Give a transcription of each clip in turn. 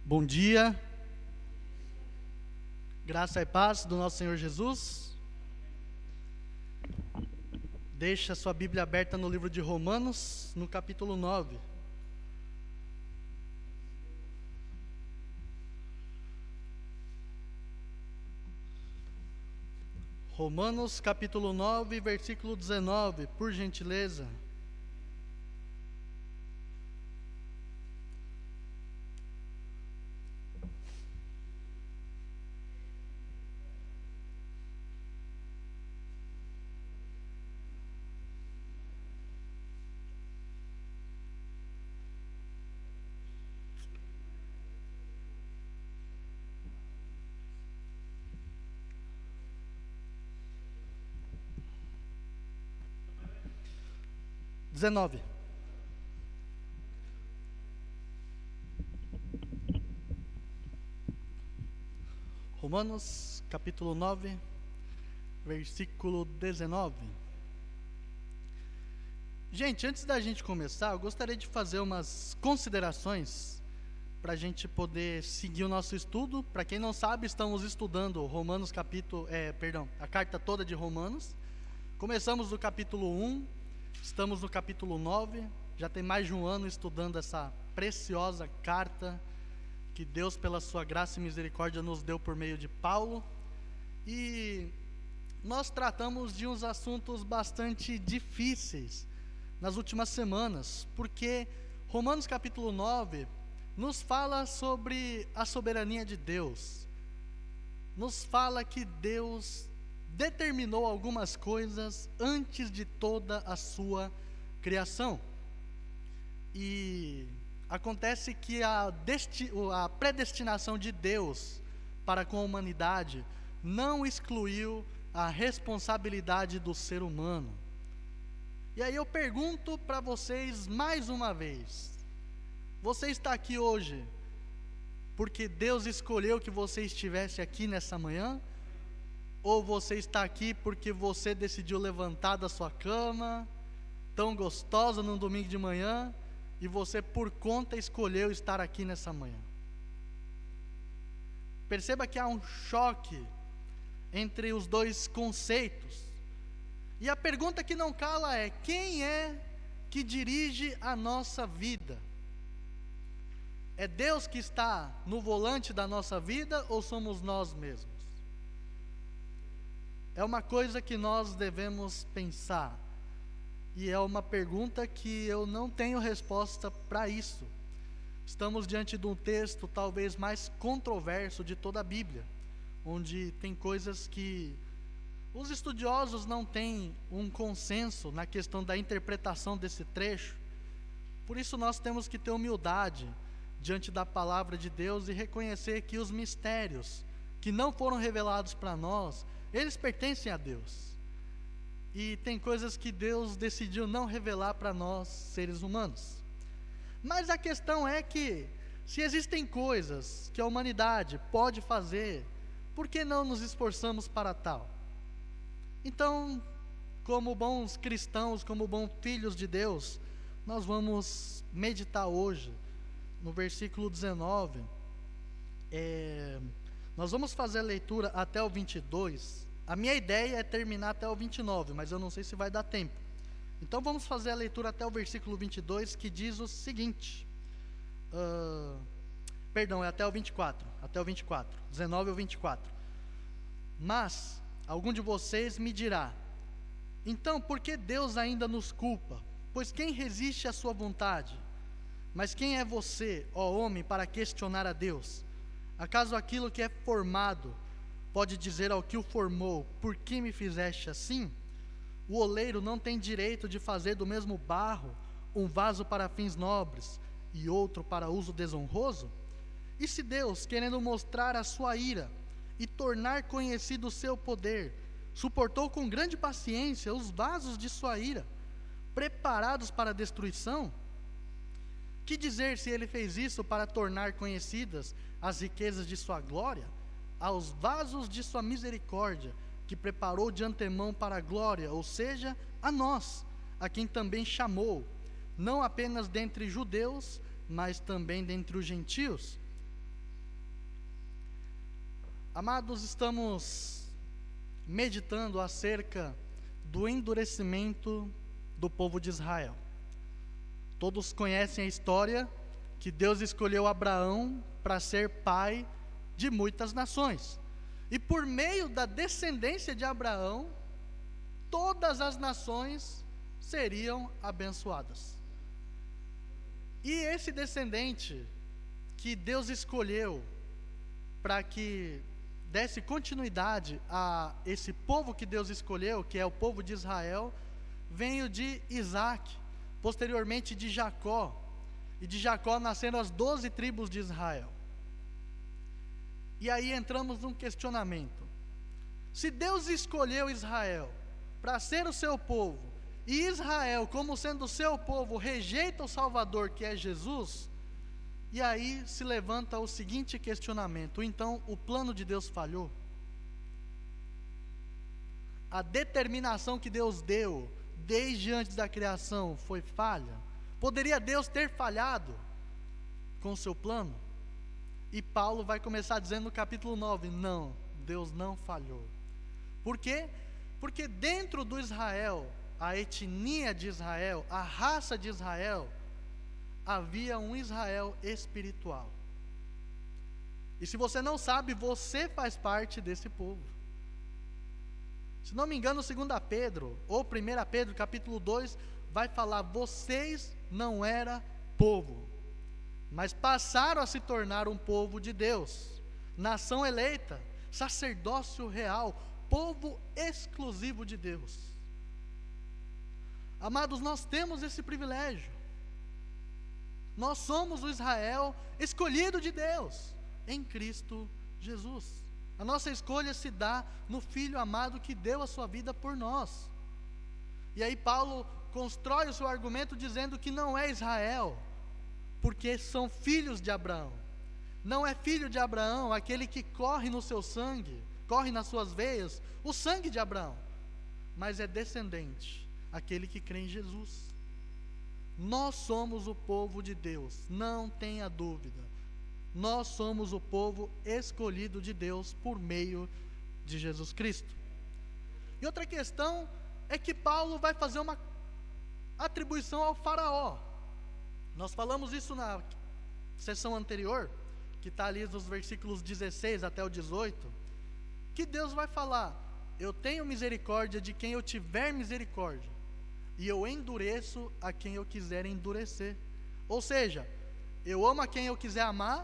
Bom dia, graça e paz do nosso Senhor Jesus. Deixa a sua Bíblia aberta no livro de Romanos, no capítulo 9. Romanos capítulo 9, versículo 19, por gentileza. Romanos capítulo 9, versículo 19. Gente, antes da gente começar, eu gostaria de fazer umas considerações para a gente poder seguir o nosso estudo. Para quem não sabe, estamos estudando Romanos a carta toda de Romanos. Começamos no capítulo 1, estamos no capítulo 9, já tem mais de um ano estudando essa preciosa carta que Deus, pela sua graça e misericórdia, nos deu por meio de Paulo. E nós tratamos de uns assuntos bastante difíceis nas últimas semanas, porque Romanos capítulo 9 nos fala sobre a soberania de Deus, nos fala que Deus determinou algumas coisas antes de toda a sua criação. E acontece que a predestinação de Deus para com a humanidade não excluiu a responsabilidade do ser humano. E aí eu pergunto para vocês mais uma vez: você está aqui hoje porque Deus escolheu que você estivesse aqui nessa manhã? Ou você está aqui porque você decidiu levantar da sua cama, tão gostosa num domingo de manhã, e você por conta escolheu estar aqui nessa manhã? Perceba que há um choque entre os dois conceitos. E a pergunta que não cala é: quem é que dirige a nossa vida? É Deus que está no volante da nossa vida ou somos nós mesmos? É uma coisa que nós devemos pensar. E é uma pergunta que eu não tenho resposta para isso. Estamos diante de um texto talvez mais controverso de toda a Bíblia, onde tem coisas que os estudiosos não têm um consenso na questão da interpretação desse trecho. Por isso nós temos que ter humildade diante da palavra de Deus e reconhecer que os mistérios que não foram revelados para nós, eles pertencem a Deus. E tem coisas que Deus decidiu não revelar para nós, seres humanos. Mas a questão é que, se existem coisas que a humanidade pode fazer, por que não nos esforçamos para tal? Então, como bons cristãos, como bons filhos de Deus, nós vamos meditar hoje no versículo 19. Nós vamos fazer a leitura até o 22. A minha ideia é terminar até o 29, mas eu não sei se vai dar tempo. Então vamos fazer a leitura até o versículo 22, que diz o seguinte. É até o 24. Até o 24. 19 ou 24. Mas algum de vocês me dirá: então por que Deus ainda nos culpa? Pois quem resiste à sua vontade? Mas quem é você, ó homem, para questionar a Deus? Acaso aquilo que é formado pode dizer ao que o formou: por que me fizeste assim? O oleiro não tem direito de fazer do mesmo barro um vaso para fins nobres e outro para uso desonroso? E se Deus, querendo mostrar a sua ira e tornar conhecido o seu poder, suportou com grande paciência os vasos de sua ira, preparados para a destruição, que dizer se ele fez isso para tornar conhecidas as riquezas de sua glória, aos vasos de sua misericórdia, que preparou de antemão para a glória, ou seja, a nós, a quem também chamou, não apenas dentre judeus, mas também dentre os gentios? Amados, estamos meditando acerca do endurecimento do povo de Israel. Todos conhecem a história que Deus escolheu Abraão para ser pai de muitas nações. E por meio da descendência de Abraão, todas as nações seriam abençoadas. E esse descendente que Deus escolheu para que desse continuidade a esse povo que Deus escolheu, que é o povo de Israel, veio de Isaac, posteriormente de Jacó, e de Jacó nasceram as 12 tribos de Israel. E aí entramos num questionamento: se Deus escolheu Israel para ser o seu povo, e Israel, como sendo o seu povo, rejeita o Salvador, que é Jesus, e aí se levanta o seguinte questionamento: então o plano de Deus falhou? A determinação que Deus deu desde antes da criação foi falha? Poderia Deus ter falhado com o seu plano? E Paulo vai começar dizendo no capítulo 9, não, Deus não falhou. Por quê? Porque dentro do Israel, a etnia de Israel, a raça de Israel, havia um Israel espiritual. E se você não sabe, você faz parte desse povo. Se não me engano, 2 Pedro, ou 1 Pedro, capítulo 2, vai falar: vocês não eram povo, mas passaram a se tornar um povo de Deus, nação eleita, sacerdócio real, povo exclusivo de Deus. Amados, nós temos esse privilégio. Nós somos o Israel escolhido de Deus em Cristo Jesus. A nossa escolha se dá no Filho amado que deu a sua vida por nós. E aí Paulo constrói o seu argumento dizendo que não é Israel, porque são filhos de Abraão. Não é filho de Abraão aquele que corre no seu sangue, corre nas suas veias, o sangue de Abraão, mas é descendente, aquele que crê em Jesus. Nós somos o povo de Deus, não tenha dúvida. Nós somos o povo escolhido de Deus por meio de Jesus Cristo. E outra questão é que Paulo vai fazer uma atribuição ao faraó. Nós falamos isso na sessão anterior, que está ali nos versículos 16 até o 18, que Deus vai falar: eu tenho misericórdia de quem eu tiver misericórdia, e eu endureço a quem eu quiser endurecer. Ou seja, eu amo a quem eu quiser amar,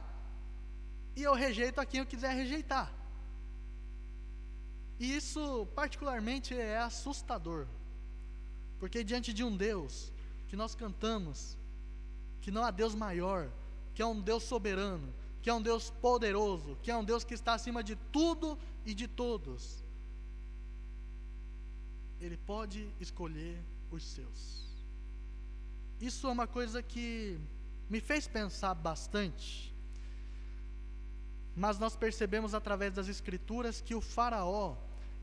e eu rejeito a quem eu quiser rejeitar. E isso particularmente é assustador, porque diante de um Deus que nós cantamos, que não há Deus maior, que é um Deus soberano, que é um Deus poderoso, que é um Deus que está acima de tudo e de todos, Ele pode escolher os seus. Isso é uma coisa que me fez pensar bastante. Mas nós percebemos através das Escrituras que o faraó,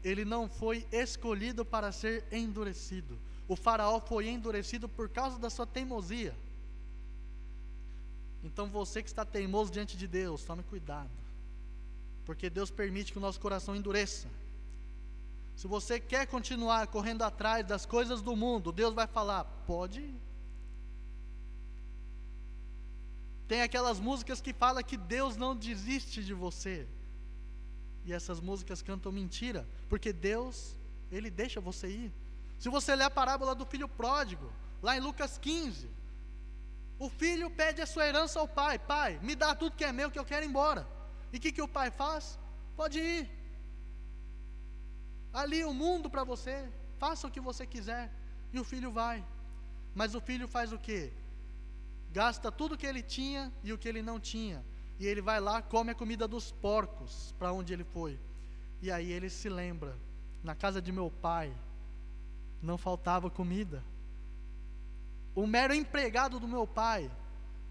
ele não foi escolhido para ser endurecido. O faraó foi endurecido por causa da sua teimosia. Então você que está teimoso diante de Deus, tome cuidado, porque Deus permite que o nosso coração endureça. Se você quer continuar correndo atrás das coisas do mundo, Deus vai falar: pode ir. Tem aquelas músicas que falam que Deus não desiste de você, e essas músicas cantam mentira, porque Deus, Ele deixa você ir. Se você ler a parábola do filho pródigo, lá em Lucas 15, o filho pede a sua herança ao pai: pai, me dá tudo que é meu, que eu quero ir embora. E o que o pai faz? Pode ir, ali o mundo para você, faça o que você quiser. E o filho vai, mas o filho faz o quê? Gasta tudo que ele tinha e o que ele não tinha, e ele vai lá, come a comida dos porcos, para onde ele foi. E aí ele se lembra: na casa de meu pai não faltava comida. O mero empregado do meu pai,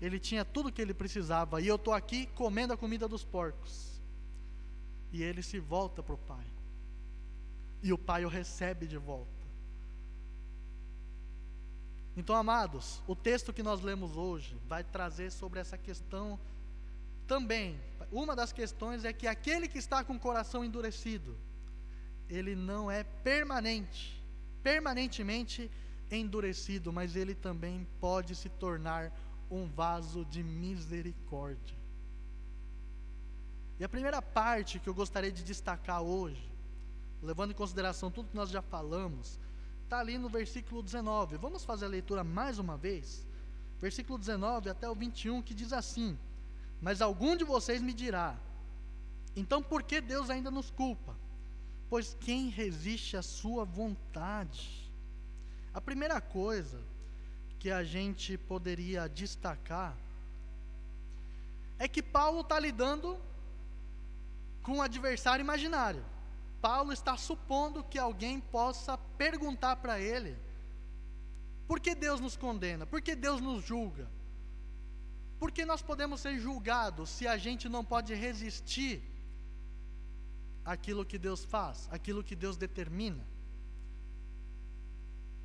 ele tinha tudo que ele precisava, e eu estou aqui comendo a comida dos porcos. E ele se volta para o pai, e o pai o recebe de volta. Então, amados, o texto que nós lemos hoje vai trazer sobre essa questão também, uma das questões é que aquele que está com o coração endurecido, ele não é permanentemente endurecido, mas ele também pode se tornar um vaso de misericórdia. E a primeira parte que eu gostaria de destacar hoje, levando em consideração tudo que nós já falamos, está ali no versículo 19. Vamos fazer a leitura mais uma vez? Versículo 19 até o 21, que diz assim: mas algum de vocês me dirá, então por que Deus ainda nos culpa? Pois quem resiste à sua vontade? A primeira coisa que a gente poderia destacar é que Paulo está lidando com um adversário imaginário. Paulo está supondo que alguém possa perguntar para ele: por que Deus nos condena? Por que Deus nos julga? Por que nós podemos ser julgados se a gente não pode resistir àquilo que Deus faz, àquilo que Deus determina?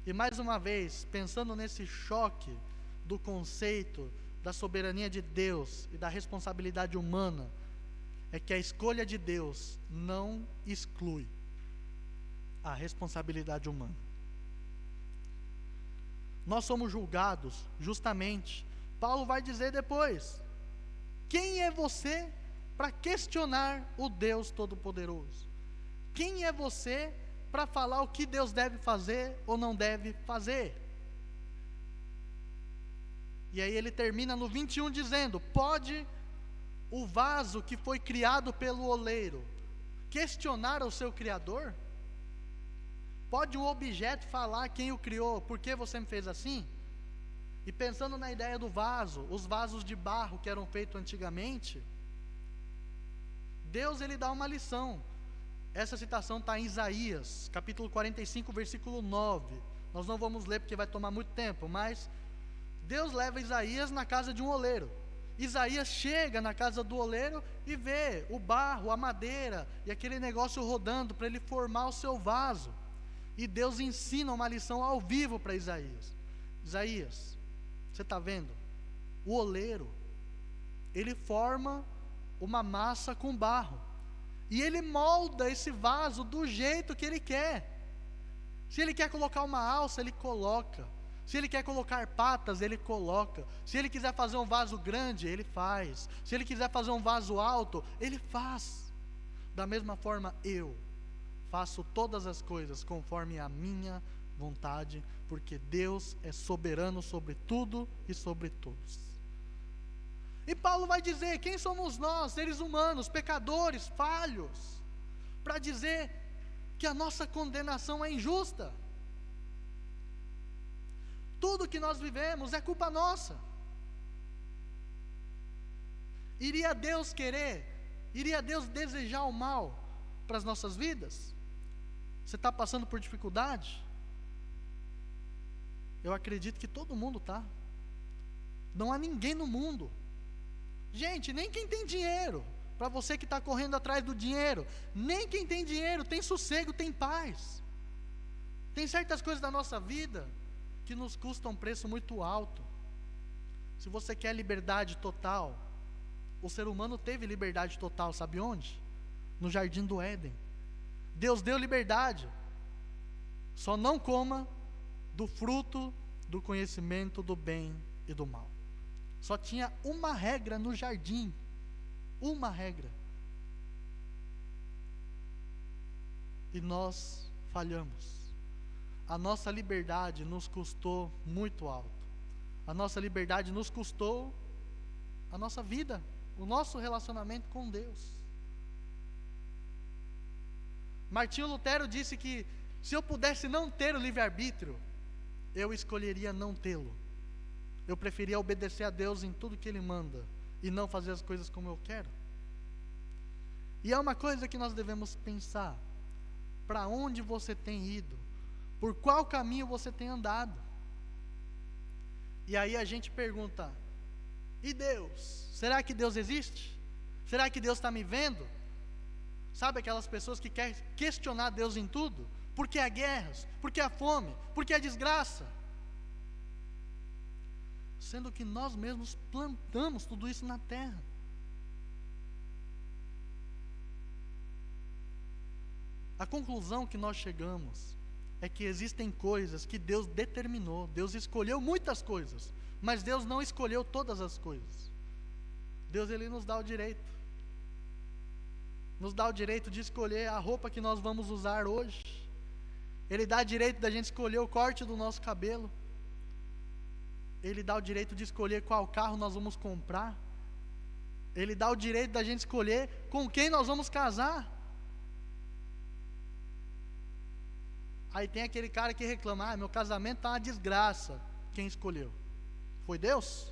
E mais uma vez, pensando nesse choque do conceito da soberania de Deus e da responsabilidade humana, é que a escolha de Deus não exclui a responsabilidade humana. Nós somos julgados justamente, Paulo vai dizer depois, quem é você para questionar o Deus Todo-Poderoso? Quem é você para falar o que Deus deve fazer ou não deve fazer? E aí ele termina no 21 dizendo: pode o vaso que foi criado pelo oleiro questionar o seu Criador? Pode um objeto falar quem o criou, por que você me fez assim? E pensando na ideia do vaso, os vasos de barro que eram feitos antigamente, Deus ele dá uma lição. Essa citação está em Isaías, capítulo 45, versículo 9. Nós não vamos ler porque vai tomar muito tempo, mas Deus leva Isaías na casa de um oleiro. Isaías chega na casa do oleiro e vê o barro, a madeira e aquele negócio rodando para ele formar o seu vaso. E Deus ensina uma lição ao vivo para Isaías. Isaías, você está vendo? O oleiro, ele forma uma massa com barro. E ele molda esse vaso do jeito que ele quer. Se ele quer colocar uma alça, ele coloca. Se ele quer colocar patas, ele coloca. Se ele quiser fazer um vaso grande, ele faz. Se ele quiser fazer um vaso alto, ele faz. Da mesma forma, eu faço todas as coisas conforme a minha vontade, porque Deus é soberano sobre tudo e sobre todos. E Paulo vai dizer: quem somos nós, seres humanos, pecadores, falhos, para dizer que a nossa condenação é injusta? Tudo que nós vivemos é culpa nossa. Iria Deus desejar o mal para as nossas vidas? Você está passando por dificuldade? Eu acredito que todo mundo está. Não há ninguém no mundo. Gente, nem quem tem dinheiro, para você que está correndo atrás do dinheiro, nem quem tem dinheiro tem sossego, tem paz. Tem certas coisas da nossa vida que nos custam um preço muito alto. Se você quer liberdade total, o ser humano teve liberdade total, sabe onde? No jardim do Éden. Deus deu liberdade. Só não coma do fruto do conhecimento do bem e do mal. Só tinha uma regra no jardim. Uma regra. E nós falhamos. A nossa liberdade nos custou muito alto. A nossa liberdade nos custou a nossa vida, o nosso relacionamento com Deus. Martinho Lutero disse que se eu pudesse não ter o livre-arbítrio, eu escolheria não tê-lo. Eu preferia obedecer a Deus em tudo que Ele manda e não fazer as coisas como eu quero. E é uma coisa que nós devemos pensar: para onde você tem ido? Por qual caminho você tem andado? E aí a gente pergunta: e Deus? Será que Deus existe? Será que Deus está me vendo? Sabe aquelas pessoas que querem questionar Deus em tudo? Por que há guerras? Por que há fome? Por que há desgraça? Sendo que nós mesmos plantamos tudo isso na terra. A conclusão que nós chegamos é que existem coisas que Deus determinou. Deus escolheu muitas coisas, mas Deus não escolheu todas as coisas. Deus, Ele nos dá o direito. Nos dá o direito de escolher a roupa que nós vamos usar hoje. Ele dá o direito da gente escolher o corte do nosso cabelo. Ele dá o direito de escolher qual carro nós vamos comprar. Ele dá o direito da gente escolher com quem nós vamos casar. Aí tem aquele cara que reclama: meu casamento está uma desgraça. Quem escolheu? Foi Deus?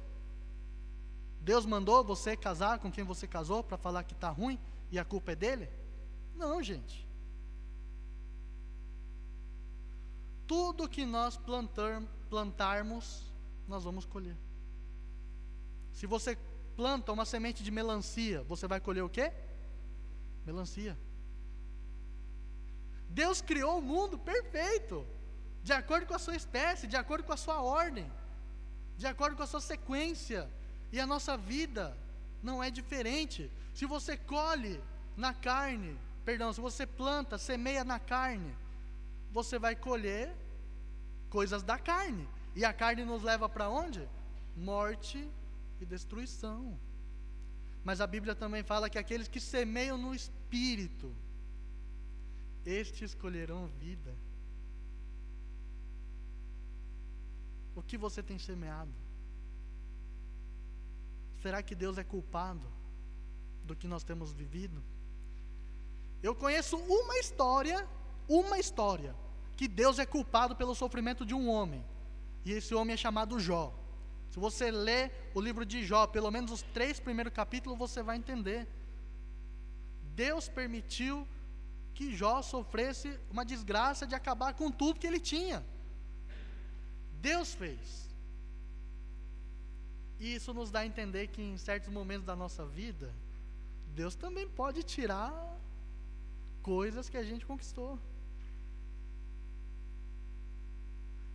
Deus mandou você casar com quem você casou para falar que está ruim e a culpa é dele? Não, gente. Tudo que nós plantarmos, nós vamos colher. Se você planta uma semente de melancia, você vai colher o quê? Melancia. Deus criou o mundo perfeito, de acordo com a sua espécie, de acordo com a sua ordem, de acordo com a sua sequência. E a nossa vida não é diferente. Se você colhe na carne, se você planta, semeia na carne, você vai colher coisas da carne. E a carne nos leva para onde? Morte e destruição. Mas a Bíblia também fala que aqueles que semeiam no Espírito, estes escolherão vida. O que você tem semeado? Será que Deus é culpado do que nós temos vivido? Eu conheço uma história, que Deus é culpado pelo sofrimento de um homem. E esse homem é chamado Jó. Se você ler o livro de Jó, pelo menos os 3 primeiros capítulos, você vai entender. Deus permitiu que Jó sofresse uma desgraça de acabar com tudo que ele tinha. Deus fez. E isso nos dá a entender que em certos momentos da nossa vida, Deus também pode tirar coisas que a gente conquistou.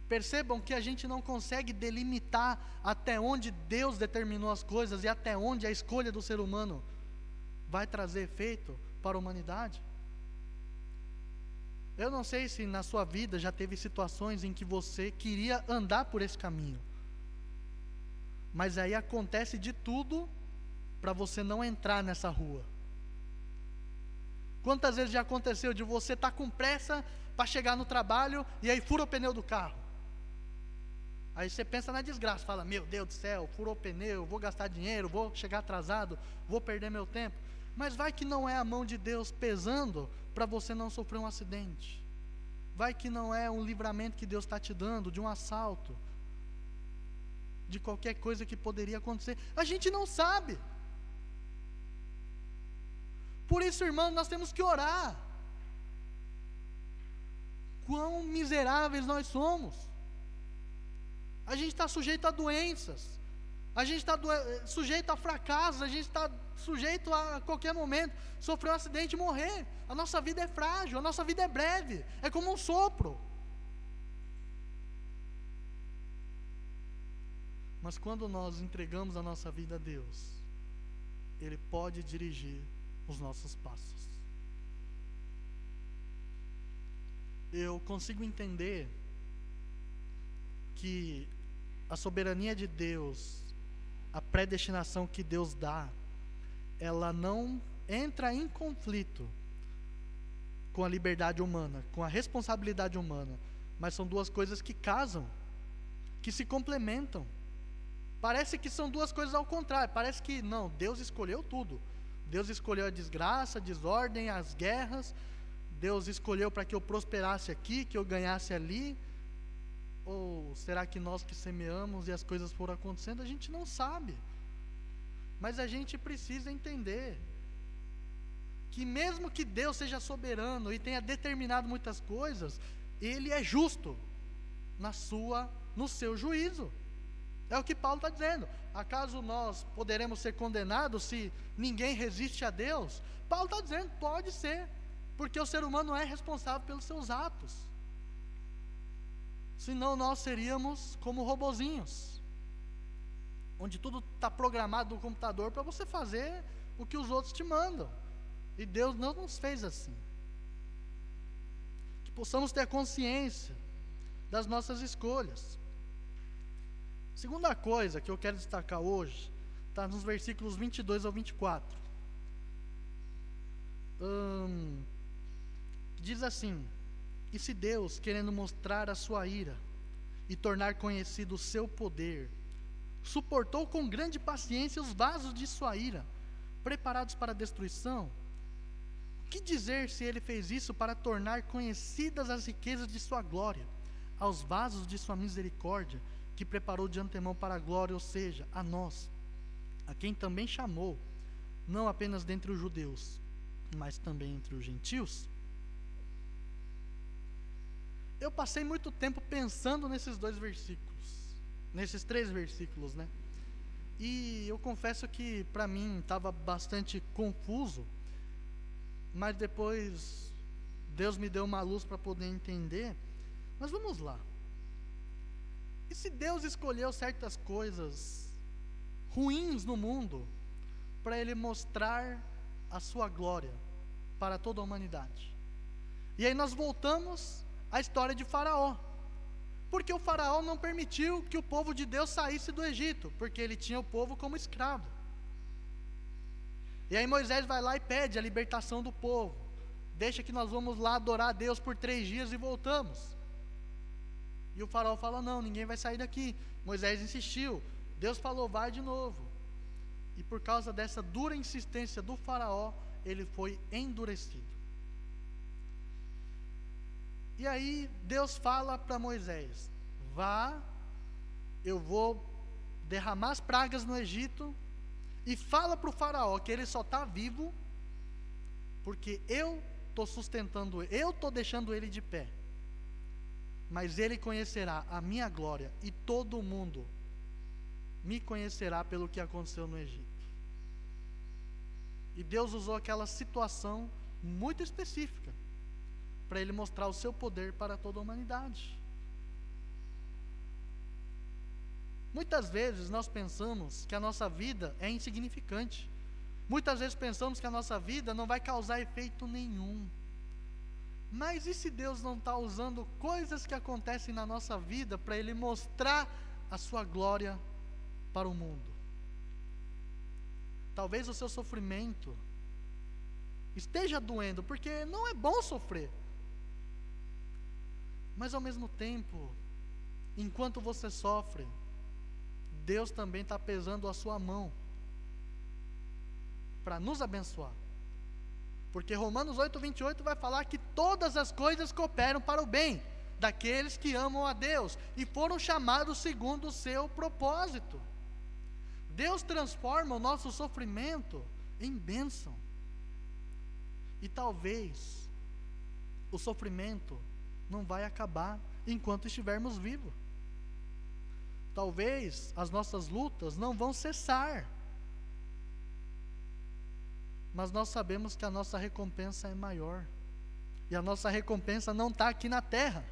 Percebam que a gente não consegue delimitar até onde Deus determinou as coisas e até onde a escolha do ser humano vai trazer efeito para a humanidade. Eu não sei se na sua vida já teve situações em que você queria andar por esse caminho, mas aí acontece de tudo para você não entrar nessa rua. Quantas vezes já aconteceu de você estar com pressa para chegar no trabalho e aí fura o pneu do carro? Aí você pensa na desgraça, fala: meu Deus do céu, furou o pneu, vou gastar dinheiro, vou chegar atrasado, vou perder meu tempo. Mas vai que não é a mão de Deus pesando para você não sofrer um acidente. Vai que não é um livramento que Deus está te dando de um assalto, de qualquer coisa que poderia acontecer. A gente não sabe. Por isso, irmão, nós temos que orar. Quão miseráveis nós somos. A gente está sujeito a doenças, a gente está sujeito a fracassos, a gente está sujeito a qualquer momento sofrer um acidente e morrer. A nossa vida é frágil, a nossa vida é breve, é como um sopro. Mas quando nós entregamos a nossa vida a Deus, Ele pode dirigir os nossos passos. Eu consigo entender que a soberania de Deus, a predestinação que Deus dá, ela não entra em conflito com a liberdade humana, com a responsabilidade humana, mas são duas coisas que casam, que se complementam. Parece que são duas coisas ao contrário, parece que não, Deus escolheu tudo. Deus escolheu a desgraça, a desordem, as guerras. Deus escolheu para que eu prosperasse aqui, que eu ganhasse ali. Ou será que nós que semeamos e as coisas foram acontecendo? A gente não sabe. Mas a gente precisa entender que mesmo que Deus seja soberano e tenha determinado muitas coisas, Ele é justo no seu juízo. É o que Paulo está dizendo. Acaso nós poderemos ser condenados se ninguém resiste a Deus? Paulo está dizendo, pode ser, porque o ser humano é responsável pelos seus atos. Senão nós seríamos como robozinhos, onde tudo está programado no computador para você fazer o que os outros te mandam. E Deus não nos fez assim. possamos ter consciência das nossas escolhas. Segunda coisa que eu quero destacar hoje está nos versículos 22 ao 24. Diz assim: e se Deus, querendo mostrar a sua ira e tornar conhecido o seu poder, suportou com grande paciência os vasos de sua ira, preparados para a destruição, o que dizer se ele fez isso para tornar conhecidas as riquezas de sua glória, aos vasos de sua misericórdia, que preparou de antemão para a glória, ou seja, a nós, a quem também chamou, não apenas dentre os judeus, mas também entre os gentios? Eu passei muito tempo pensando nesses nesses 3 versículos, né? E eu confesso que para mim estava bastante confuso, mas depois Deus me deu uma luz para poder entender. Mas vamos lá. E se Deus escolheu certas coisas ruins no mundo para Ele mostrar a sua glória para toda a humanidade? E aí nós voltamos à história de Faraó, porque o Faraó não permitiu que o povo de Deus saísse do Egito, porque ele tinha o povo como escravo. E aí Moisés vai lá e pede a libertação do povo, deixa que nós vamos lá adorar a Deus por 3 dias e voltamos. E o Faraó fala: não, ninguém vai sair daqui. Moisés insistiu, Deus falou: vai de novo. E por causa dessa dura insistência do Faraó, ele foi endurecido. E aí Deus fala para Moisés: vá, eu vou derramar as pragas no Egito, e fala para o Faraó que ele só está vivo porque eu estou sustentando ele, eu estou deixando ele de pé, mas ele conhecerá a minha glória, e todo mundo me conhecerá pelo que aconteceu no Egito. E Deus usou aquela situação muito específica para Ele mostrar o seu poder para toda a humanidade. Muitas vezes nós pensamos que a nossa vida é insignificante. Muitas vezes pensamos que a nossa vida não vai causar efeito nenhum. Mas e se Deus não está usando coisas que acontecem na nossa vida para Ele mostrar a sua glória para o mundo? Talvez o seu sofrimento esteja doendo, porque não é bom sofrer. Mas ao mesmo tempo, enquanto você sofre, Deus também está pesando a sua mão para nos abençoar. Porque Romanos 8:28 vai falar que todas as coisas cooperam para o bem daqueles que amam a Deus e foram chamados segundo o seu propósito. Deus transforma o nosso sofrimento em bênção. E talvez o sofrimento não vai acabar enquanto estivermos vivos. Talvez as nossas lutas não vão cessar. Mas nós sabemos que a nossa recompensa é maior. E a nossa recompensa não está aqui na terra.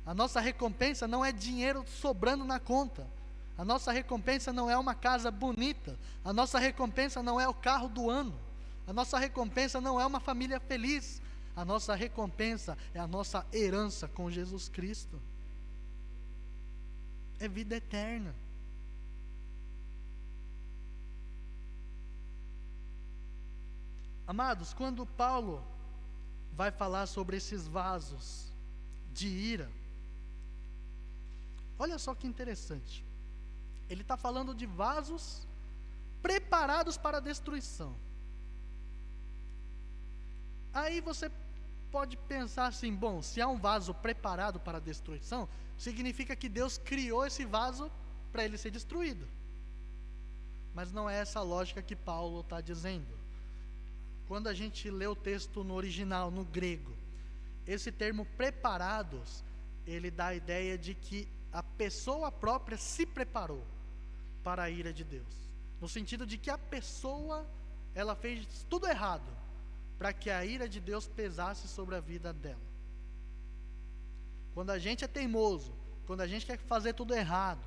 A nossa recompensa não é dinheiro sobrando na conta. A nossa recompensa não é uma casa bonita. A nossa recompensa não é o carro do ano. A nossa recompensa não é uma família feliz. A nossa recompensa é a nossa herança com Jesus Cristo. É vida eterna. Amados, quando Paulo vai falar sobre esses vasos de ira, olha só que interessante. Ele está falando de vasos preparados para a destruição. Aí você pode pensar assim: bom, se há um vaso preparado para a destruição, significa que Deus criou esse vaso para ele ser destruído. Mas não é essa a lógica que Paulo está dizendo. Quando a gente lê o texto no original, no grego, esse termo preparados, ele dá a ideia de que a pessoa própria se preparou para a ira de Deus. No sentido de que a pessoa, ela fez tudo errado para que a ira de Deus pesasse sobre a vida dela. Quando a gente é teimoso, quando a gente quer fazer tudo errado,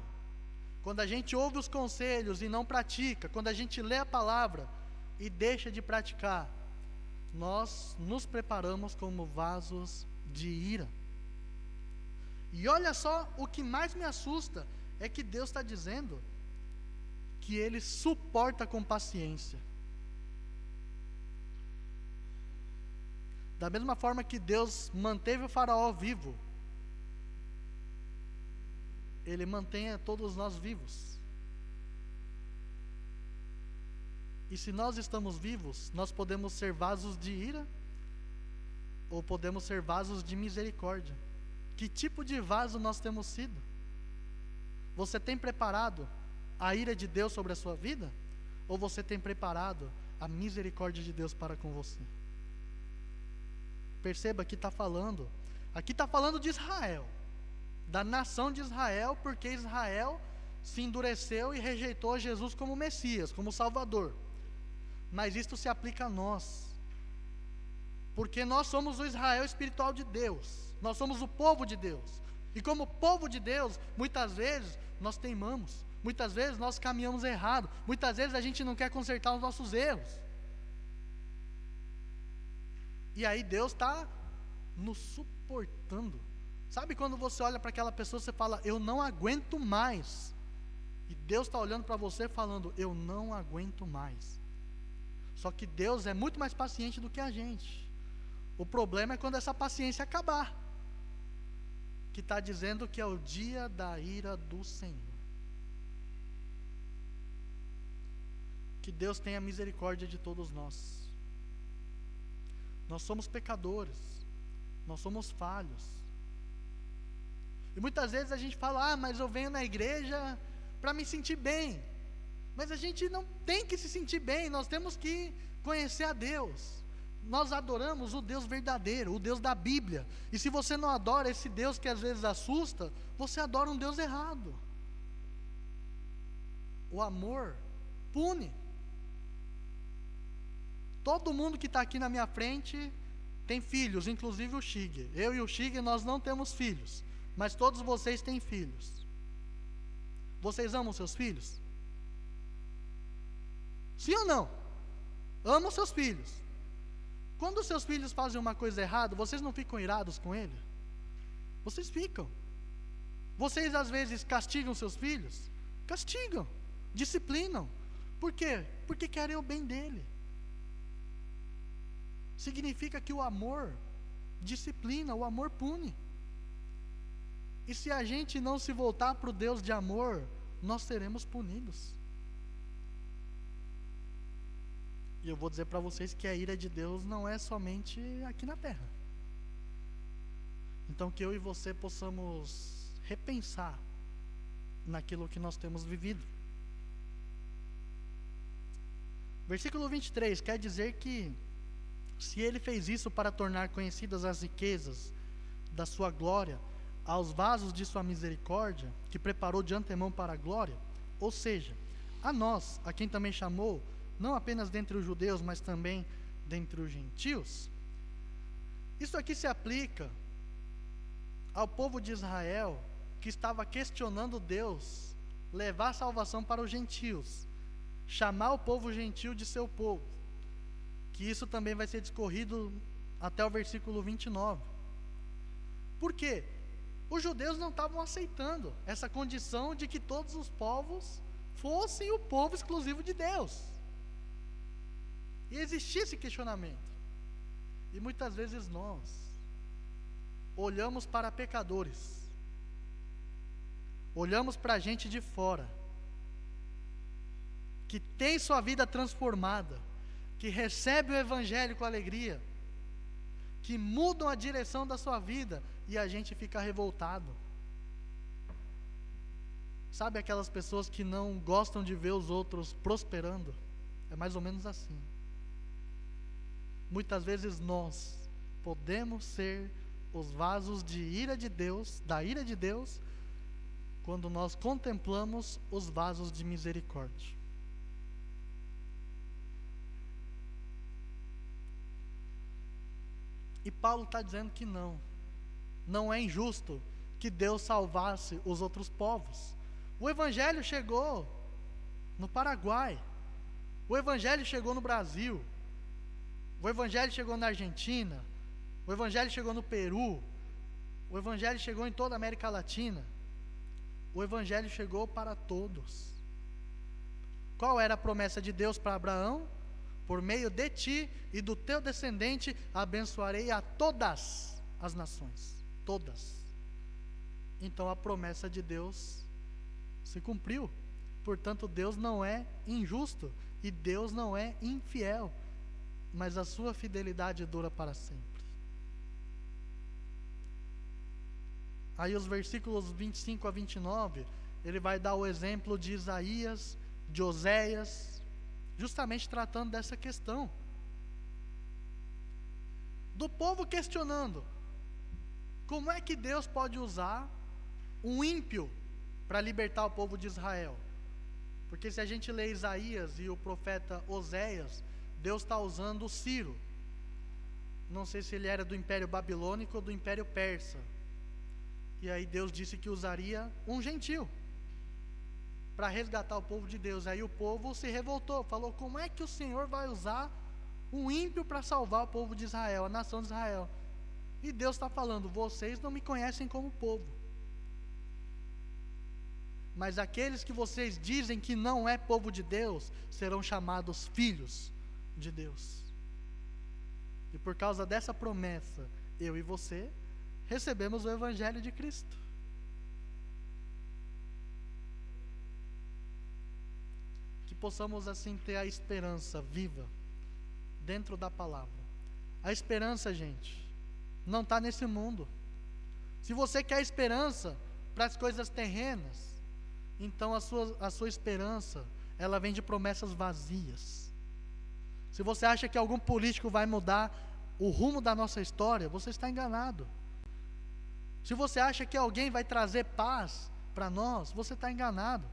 quando a gente ouve os conselhos e não pratica, quando a gente lê a palavra e deixa de praticar, nós nos preparamos como vasos de ira. E olha só, o que mais me assusta é que Deus está dizendo que Ele suporta com paciência. Da mesma forma que Deus manteve o faraó vivo, Ele mantém a todos nós vivos. E se nós estamos vivos, nós podemos ser vasos de ira ou podemos ser vasos de misericórdia. Que tipo de vaso nós temos sido? Você tem preparado a ira de Deus sobre a sua vida? Ou você tem preparado a misericórdia de Deus para com você? Perceba que aqui está falando de Israel, da nação de Israel, porque Israel se endureceu e rejeitou Jesus como Messias, como Salvador. Mas isto se aplica a nós, porque nós somos o Israel espiritual de Deus, nós somos o povo de Deus, e como povo de Deus, muitas vezes nós teimamos, muitas vezes nós caminhamos errado, muitas vezes a gente não quer consertar os nossos erros, e aí Deus está nos suportando. Sabe quando você olha para aquela pessoa, você fala, eu não aguento mais, e Deus está olhando para você falando, eu não aguento mais. Só que Deus é muito mais paciente do que a gente. O problema é quando essa paciência acabar, que está dizendo que é o dia da ira do Senhor. Que Deus tenha misericórdia de todos nós. Nós somos pecadores, nós somos falhos. E muitas vezes a gente fala, mas eu venho na igreja para me sentir bem. Mas a gente não tem que se sentir bem, nós temos que conhecer a Deus. Nós adoramos o Deus verdadeiro, o Deus da Bíblia. E se você não adora esse Deus que às vezes assusta, você adora um Deus errado. O amor pune. Todo mundo que está aqui na minha frente tem filhos, inclusive o Shig. Eu e o Shig, nós não temos filhos, mas todos vocês têm filhos. Vocês amam seus filhos? Sim ou não? Amam seus filhos. Quando os seus filhos fazem uma coisa errada, vocês não ficam irados com ele? Vocês ficam. Vocês às vezes castigam seus filhos? Castigam, disciplinam. Por quê? Porque querem o bem dele. Significa que o amor disciplina, o amor pune. E se a gente não se voltar para o Deus de amor, nós seremos punidos. E eu vou dizer para vocês que a ira de Deus não é somente aqui na terra. Então que eu e você possamos repensar naquilo que nós temos vivido. Versículo 23 quer dizer que se ele fez isso para tornar conhecidas as riquezas da sua glória aos vasos de sua misericórdia, que preparou de antemão para a glória, ou seja, a nós, a quem também chamou, não apenas dentre os judeus, mas também dentre os gentios. Isso aqui se aplica ao povo de Israel, que estava questionando Deus, levar a salvação para os gentios, chamar o povo gentil de seu povo, que isso também vai ser discorrido até o versículo 29. Por quê? Os judeus não estavam aceitando essa condição de que todos os povos fossem o povo exclusivo de Deus. E existia esse questionamento. E muitas vezes nós olhamos para pecadores, olhamos para a gente de fora, que tem sua vida transformada, que recebe o Evangelho com alegria, que mudam a direção da sua vida, e a gente fica revoltado. Sabe aquelas pessoas que não gostam de ver os outros prosperando? É mais ou menos assim. Muitas vezes nós podemos ser os vasos de ira de Deus, da ira de Deus, quando nós contemplamos os vasos de misericórdia. E Paulo está dizendo que não é injusto que Deus salvasse os outros povos. O Evangelho chegou no Paraguai, o Evangelho chegou no Brasil, o Evangelho chegou na Argentina, O Evangelho chegou no Peru, o Evangelho chegou em toda a América Latina, o Evangelho chegou para todos. Qual era a promessa de Deus para Abraão? Por meio de ti e do teu descendente, abençoarei a todas as nações. Todas. Então a promessa de Deus se cumpriu. Portanto, Deus não é injusto e Deus não é infiel, mas a sua fidelidade dura para sempre. Aí os versículos 25 a 29, ele vai dar o exemplo de Isaías, de Oséias, justamente tratando dessa questão. Do povo questionando, como é que Deus pode usar um ímpio para libertar o povo de Israel? Porque se a gente lê Isaías e o profeta Oséias, Deus está usando o Ciro. Não sei se ele era do Império Babilônico ou do Império Persa. E aí Deus disse que usaria um gentil para resgatar o povo de Deus. Aí o povo se revoltou, falou, como é que o Senhor vai usar um ímpio para salvar o povo de Israel, a nação de Israel? E Deus está falando, vocês não me conhecem como povo, mas aqueles que vocês dizem que não é povo de Deus, serão chamados filhos de Deus. E por causa dessa promessa, eu e você recebemos o Evangelho de Cristo. Que possamos assim ter a esperança viva dentro da palavra. A esperança, gente, não está nesse mundo. Se você quer esperança para as coisas terrenas, então a sua esperança, ela vem de promessas vazias. Se você acha que algum político vai mudar o rumo da nossa história, você está enganado. Se você acha que alguém vai trazer paz para nós, você está enganado.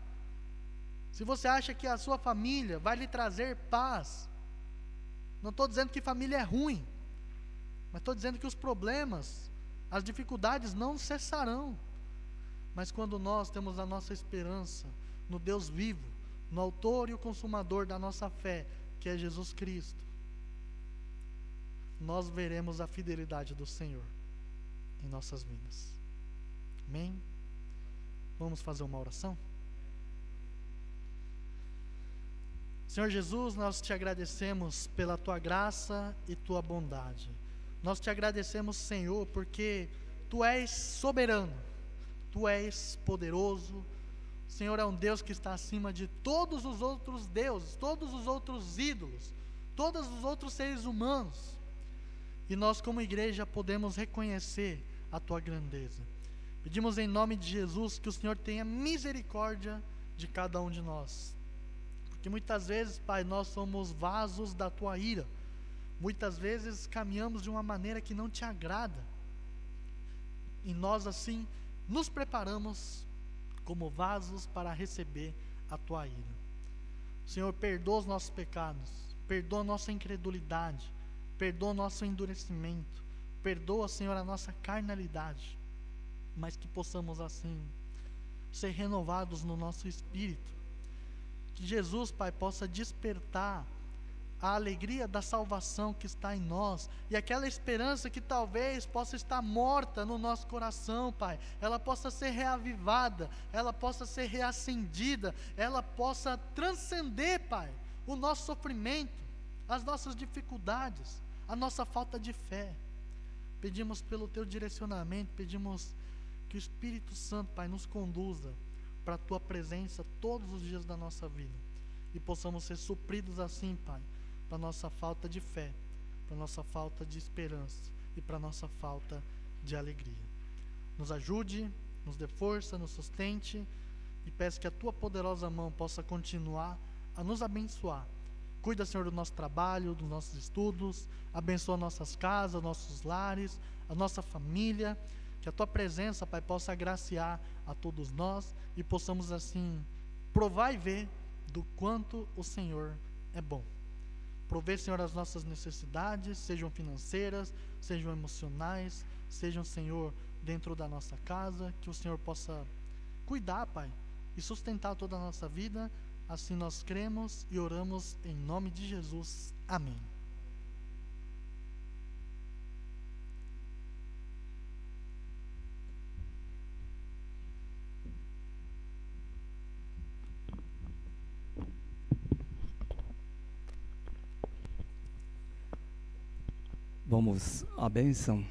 Se você acha que a sua família vai lhe trazer paz, não estou dizendo que família é ruim, mas estou dizendo que os problemas, as dificuldades não cessarão. Mas quando nós temos a nossa esperança no Deus vivo, no autor e o consumador da nossa fé, que é Jesus Cristo, nós veremos a fidelidade do Senhor em nossas vidas. Amém? Vamos fazer uma oração? Senhor Jesus, nós te agradecemos pela tua graça e tua bondade. Nós te agradecemos, Senhor, porque tu és soberano, tu és poderoso. O Senhor é um Deus que está acima de todos os outros deuses, todos os outros ídolos, todos os outros seres humanos. E nós, como igreja, podemos reconhecer a tua grandeza. Pedimos em nome de Jesus que o Senhor tenha misericórdia de cada um de nós. Porque muitas vezes, Pai, nós somos vasos da tua ira. Muitas vezes caminhamos de uma maneira que não te agrada. E nós assim nos preparamos como vasos para receber a tua ira. Senhor, perdoa os nossos pecados, perdoa a nossa incredulidade, perdoa o nosso endurecimento, perdoa, Senhor, a nossa carnalidade, mas que possamos assim ser renovados no nosso espírito. Que Jesus, Pai, possa despertar a alegria da salvação que está em nós, e aquela esperança que talvez possa estar morta no nosso coração, Pai, ela possa ser reavivada, ela possa ser reacendida, ela possa transcender, Pai, o nosso sofrimento, as nossas dificuldades, a nossa falta de fé. Pedimos pelo teu direcionamento, pedimos que o Espírito Santo, Pai, nos conduza para a tua presença todos os dias da nossa vida, e possamos ser supridos assim, Pai, para a nossa falta de fé, para a nossa falta de esperança e para a nossa falta de alegria. Nos ajude, nos dê força, nos sustente, e peço que a tua poderosa mão possa continuar a nos abençoar. Cuida, Senhor, do nosso trabalho, dos nossos estudos, abençoa nossas casas, nossos lares, a nossa família, que a tua presença, Pai, possa agraciar a todos nós e possamos assim provar e ver do quanto o Senhor é bom. Prover, Senhor, as nossas necessidades, sejam financeiras, sejam emocionais, sejam, Senhor, dentro da nossa casa, que o Senhor possa cuidar, Pai, e sustentar toda a nossa vida. Assim nós cremos e oramos em nome de Jesus. Amém. Vamos à bênção.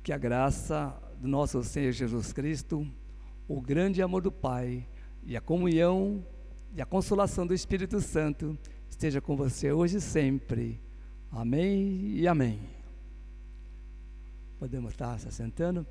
Que a graça do nosso Senhor Jesus Cristo, o grande amor do Pai e a comunhão e a consolação do Espírito Santo esteja com você hoje e sempre. Amém e amém. Podemos estar se assentando.